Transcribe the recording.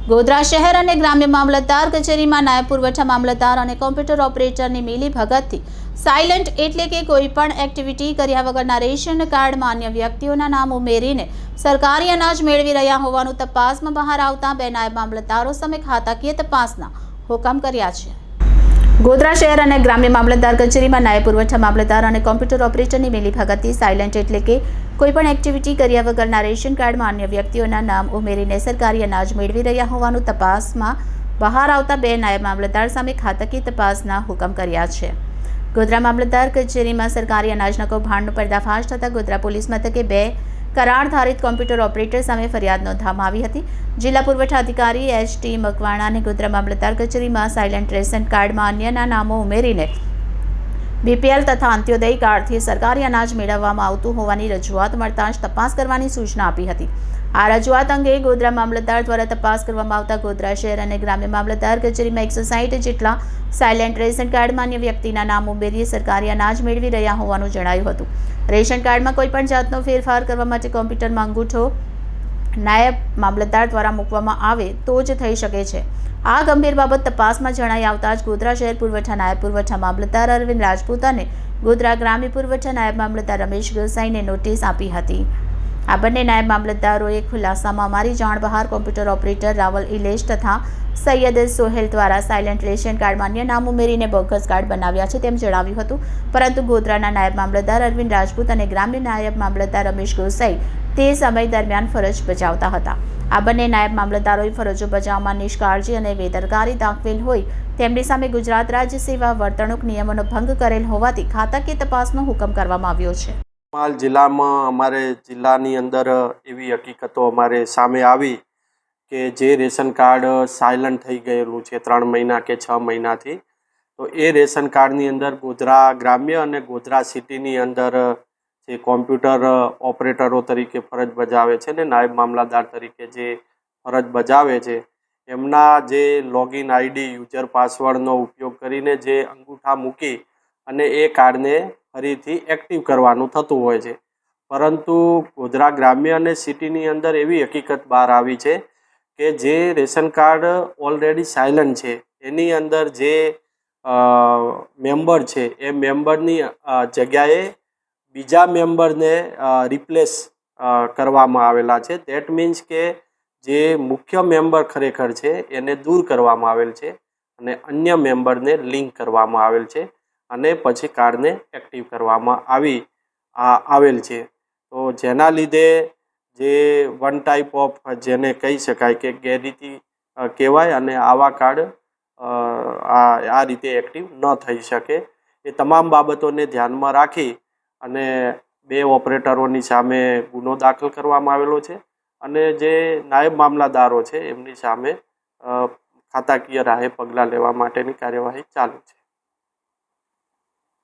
ગોધરા શહેર અને ગ્રામ્ય મામલતદાર કચેરીમાં નાયબ પુરવઠા મામલતદાર અને કોમ્પ્યુટર ઓપરેટરની મિલી ભગતથી સાયલન્ટ એટલે કે કોઈપણ એક્ટિવિટી કર્યા વગરના રેશન કાર્ડમાં અન્ય વ્યક્તિઓના નામ ઉમેરીને સરકારી અનાજ મેળવી રહ્યા હોવાનું તપાસમાં બહાર આવતા બે નાયબ મામલતદારો સામે ખાતાકીય તપાસના હુકમ કર્યા છે। ગોધરા શહેર અને ગ્રામ્ય મામલતદાર કચેરીમાં નાયબ પુરવઠા મામલતદાર અને કોમ્પ્યુટર ઓપરેટરની મિલી ભગતથી સાયલન્ટ એટલે કે કોઈપણ એક્ટિવિટી કર્યા વગરના રેશન કાર્ડમાં અન્ય વ્યક્તિઓના નામ ઉમેરીને સરકારી અનાજ મેળવી રહ્યા હોવાનું તપાસમાં બહાર આવતા બે નાયબ મામલતદાર સામે ખાતાકીય તપાસના હુકમ કર્યા છે। ગોધરા મામલતદાર કચેરીમાં સરકારી અનાજના કૌભાંડનો પર્દાફાશ થતાં ગોધરા પોલીસ મથકે બે કરાર ધારિત કોમ્પ્યુટર ઓપરેટર સામે ફરિયાદ નોંધવામાં આવી હતી। જિલ્લા પુરવઠા અધિકારી એચ.ટી. મકવાણાને ગોધરા મામલતદાર કચેરીમાં સાયલન્ટ રેશન કાર્ડમાં અન્યના નામો ઉમેરીને બીપીએલ તથા અંત્યોદય કાર્ડથી સરકારી અનાજ મેળવવામાં આવતું હોવાની રજૂઆત મળતા જ તપાસ કરવાની સૂચના આપી હતી। આ રજૂઆત અંગે ગોધરા મામલતદાર દ્વારા તપાસ કરવામાં આવતા ગોધરા શહેર અને ગ્રામ્ય મામલતદાર કચેરીમાં 160 જેટલા સાયલન્ટ રેશન કાર્ડમાં અન્ય વ્યક્તિના નામ ઉમેરી સરકારી અનાજ મેળવી રહ્યા હોવાનું જણાયું હતું। રેશન કાર્ડમાં કોઈપણ જાતનો ફેરફાર કરવા માટે કોમ્પ્યુટરમાં અંગૂઠો નાયબ મામલતદાર દ્વારા મૂકવામાં આવે તો જ થઈ શકે છે। આ ગંભીર બાબત તપાસમાં જણાઈ આવતા જ ગોધરા શહેર પુરવઠા નાયબ પુરવઠા મામલતદાર અરવિંદ રાજપૂત અને ગોધરા ગ્રામ્ય પુરવઠા નાયબ મામલતદાર રમેશ ગોસાઈને નોટિસ આપી હતી। આ બંને નાયબ મામલતદારોએ ખુલાસામાં અમારી જાણ બહાર કોમ્પ્યુટર ઓપરેટર રાવલ ઇલેશ તથા સૈયદ સોહેલ દ્વારા સાયલન્ટ રેશન કાર્ડમાં અન્ય નામ ઉમેરીને બોગસ કાર્ડ બનાવ્યા છે તેમ જણાવ્યું હતું, પરંતુ ગોધરાના નાયબ મામલતદાર અરવિંદ રાજપૂત અને ગ્રામ્ય નાયબ મામલતદાર રમેશ ગોસાઈ તે સમય દરમિયાન ફરજ બજાવતા હતા। આ બંને નાયબ મામલતદારોએ ફરજો બજાવવામાં નિષ્કાળજી અને બેદરકારી દાખવેલ હોય તેમની સામે ગુજરાત રાજ્ય સેવા વર્તણૂક નિયમોનો ભંગ કરેલ હોવાથી ખાતાકીય તપાસનો હુકમ કરવામાં આવ્યો છે। હાલ જિલ્લામાં અમારે જિલ્લાની અંદર એવી હકીકતો અમારે સામે આવી કે જે રેશન કાર્ડ સાયલન્ટ થઈ ગયેલું છે 3 મહિના કે 6 મહિનાથી, તો એ રેશન કાર્ડની અંદર ગોધરા ગ્રામ્ય અને ગોધરા સિટીની અંદર જે કોમ્પ્યુટર ઓપરેટરો તરીકે ફરજ બજાવે છે ને નાયબ મામલતદાર તરીકે જે ફરજ બજાવે છે એમના જે લોગિન આઈડી યુઝર પાસવર્ડનો ઉપયોગ કરીને જે અંગૂઠા મૂકી અને એ કાર્ડને ફરીથી એક્ટિવ કરવાનું થતું હોય છે, પરંતુ ગોધરા ગ્રામ્ય અને સિટીની અંદર એવી હકીકત બહાર આવી છે કે જે રેશન કાર્ડ ઓલરેડી સાયલન્ટ છે એની અંદર જે મેમ્બર છે એ મેમ્બરની જગ્યાએ બીજા મેમ્બરને રિપ્લેસ કરવામાં આવેલા છે। ધેટ મીન્સ કે જે મુખ્ય મેમ્બર ખરેખર છે એને દૂર કરવામાં આવેલ છે અને અન્ય મેમ્બરને લિંક કરવામાં આવેલ છે અને પછી કાર્ડને એક્ટિવ કરવામાં આવેલ છે। તો જેના લીધે જે વન ટાઈપ ઓફ જેને કહી શકાય કે ગેરરીતિ કહેવાય અને આવા કાર્ડ આ રીતે એક્ટિવ ન થઈ શકે। એ તમામ બાબતોને ધ્યાનમાં રાખી અને બે ઓપરેટરોની સામે ગુનો દાખલ કરવામાં આવેલો છે અને જે નાયબ મામલતદારો છે એમની સામે ખાતાકીય રાહે પગલાં લેવા માટેની કાર્યવાહી ચાલુ છે।